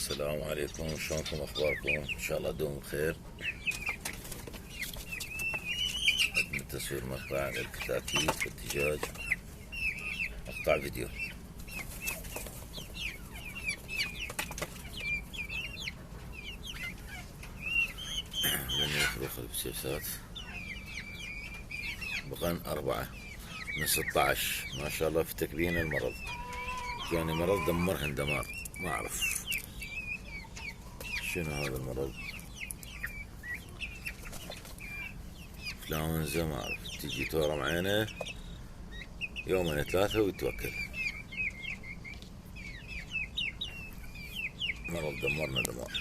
السلام عليكم، شلونكم اخباركم؟ ان شاء الله دوم بخير. قدم تصوير مقطع عن الكتاكيت والدجاج، مقطع فيديو. من يخلق البسيسات بقن 4 من 16 ما شاء الله في تكبين المرض. يعني مرض دمرهن دمار، ما اعرف شنو هذا المرض. انفلونزا ما اعرف، تجي تورم عينه يومين 3 ويتوكل. مرض دمرنا دمار.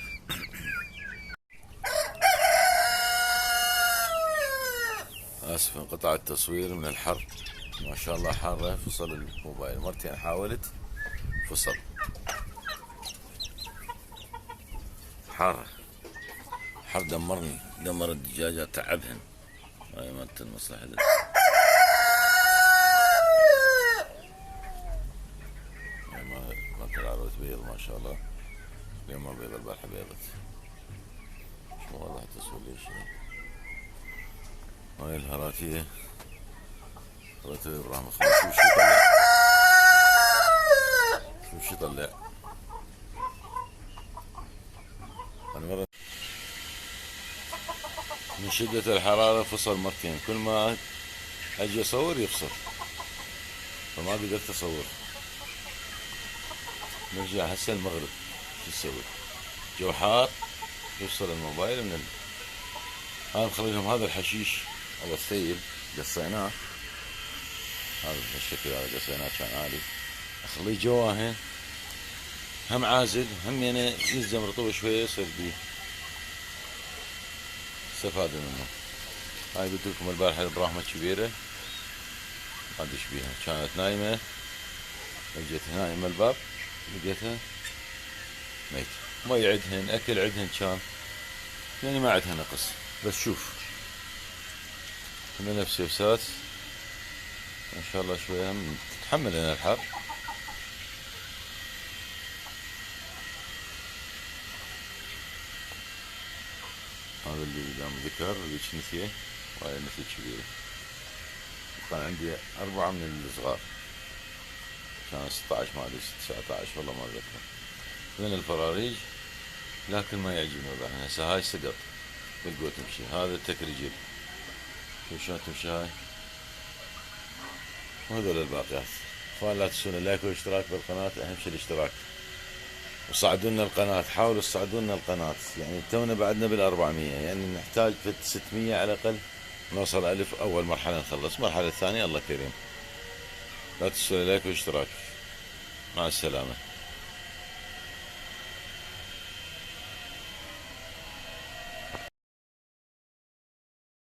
اسف انقطع التصوير من الحر، ما شاء الله حارة. فصل الموبايل مرتين حاولت فصل. حارة، حر دمرني، دمر الدجاجات، تعبهن. هاي مالت المصلحة مالت العروة بيض ما شاء الله. اليوم ما بيض، البارحة بيضت. شو واضح التصوير ليش؟ هاي الهراتية هراتية ابراهيم خليل. شوف شو طلع. أنا مرة من شدة الحرارة فصل مرتين، كل ما أجي أصور يفصل، فما قدرت أصور. نرجع هسه المغرب، شو تسوي؟ جو حار يفصل الموبايل من هذا. نخلي لهم هذا الحشيش او الثيل قصيناه، هذا بالشكل هذا قصيناه كان عالي. اخليه جواهن هم عازل، هم يعني يلزم رطوبة شوية يصير بيه استفادوا منه. هاي قلت لكم البارحة البراهمة كبيرة ما ادش بيها، كانت نايمة، اجت نايمة الباب لقيتها ميت. مي عدهن، اكل عدهن، كان يعني ما عدها نقص. بس شوف من نفس يفسات ما شاء الله شوية هم تتحمل هنا الحر. هذا اللي قام ذكر اللي نسيه، وهاي النسية كبيرة. كان عندي 4 من الصغار، كان 16 ما ادري 19 والله ما اتذكر، من الفراريج. لكن ما يعجبني وضعها. هسه هاي سقط بالقوة تمشي، هذا تكرجل. شوف شلون تمشي هاي. وهذول الباقيات. اخوان لا تنسون اللايك والاشتراك بالقناة، اهم شيء الاشتراك. وصعدونا القناة، حاولوا تصعدونا القناة. يعني تونا بعدنا بال400، يعني نحتاج في 600 على الاقل نوصل 1000. اول مرحلة نخلص، المرحلة الثانية الله كريم. لا تنسون اللايك والاشتراك. مع السلامة.